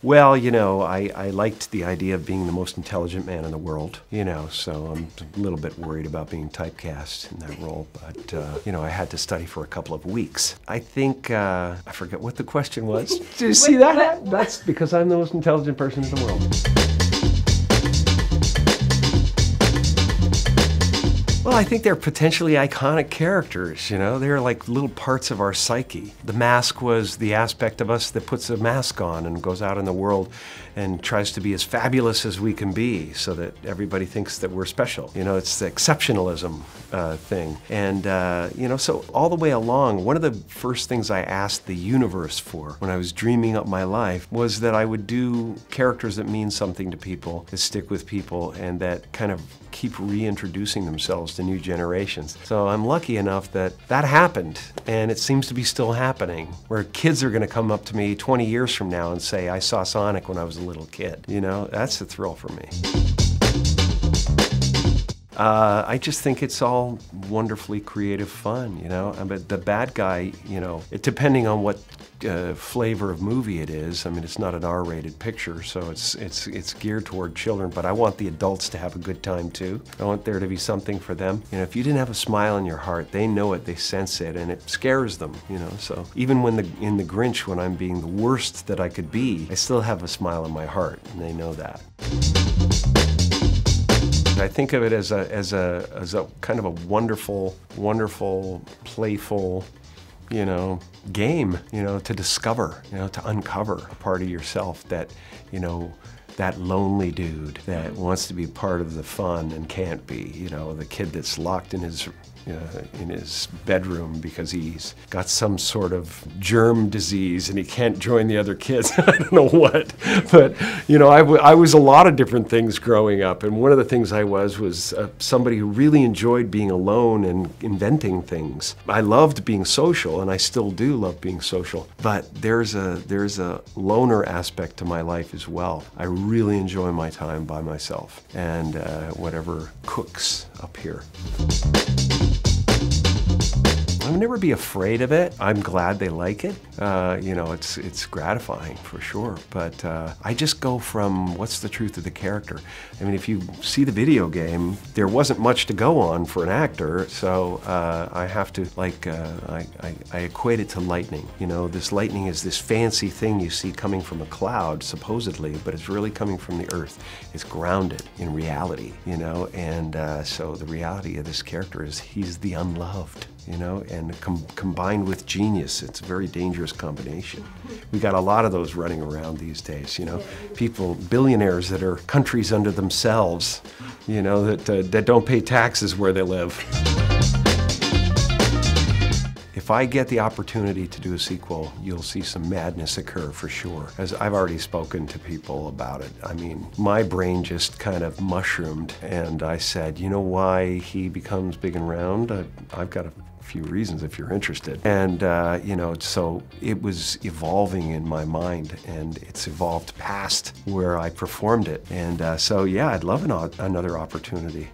Well, you know, I liked the idea of being the most intelligent man in the world, you know, so I'm a little bit worried about being typecast in that role, but, you know, I had to study for a couple of weeks. I think, I forget what the question was. Do you see that? That's because I'm the most intelligent person in the world. Well, I think they're potentially iconic characters, you know? They're like little parts of our psyche. The mask was the aspect of us that puts a mask on and goes out in the world and tries to be as fabulous as we can be so that everybody thinks that we're special. You know, it's the exceptionalism thing. And, you know, so all the way along, one of the first things I asked the universe for when I was dreaming up my life was that I would do characters that mean something to people, that stick with people, and that kind of keep reintroducing themselves to new generations. So I'm lucky enough that that happened, and it seems to be still happening, where kids are gonna come up to me 20 years from now and say, I saw Sonic when I was a little kid. You know, that's a thrill for me. I just think it's all wonderfully creative fun, you know? But the bad guy, you know, depending on what flavor of movie it is, I mean, it's not an R-rated picture, so it's geared toward children, but I want the adults to have a good time too. I want there to be something for them. You know, if you didn't have a smile in your heart, they know it, they sense it, and it scares them, you know? So even when in the Grinch, when I'm being the worst that I could be, I still have a smile in my heart, and they know that. I think of it as a kind of a wonderful, playful, you know, game, you know, to discover, you know, to uncover a part of yourself that, you know, that lonely dude that wants to be part of the fun and can't be, you know, the kid that's locked in his bedroom because he's got some sort of germ disease and he can't join the other kids. I don't know what, but you know, I was a lot of different things growing up, and one of the things I was somebody who really enjoyed being alone and inventing things. I loved being social, and I still do love being social, but there's a loner aspect to my life as well. I really enjoy my time by myself and whatever cooks up here. I'll never be afraid of it. I'm glad they like it. You know, it's gratifying for sure. But I just go from what's the truth of the character. I mean, if you see the video game, there wasn't much to go on for an actor, so I have to, like, I equate it to lightning. You know, this lightning is this fancy thing you see coming from a cloud, supposedly, but it's really coming from the earth. It's grounded in reality, you know, and so the reality of this character is he's the unloved. You know, and combined with genius, it's a very dangerous combination. We got a lot of those running around these days, you know. People, billionaires that are countries unto themselves, you know, that don't pay taxes where they live. If I get the opportunity to do a sequel, you'll see some madness occur for sure. As I've already spoken to people about it. I mean, my brain just kind of mushroomed, and I said, you know why he becomes big and round? I've got a few reasons if you're interested. And, you know, so it was evolving in my mind, and it's evolved past where I performed it. And so, yeah, I'd love another opportunity.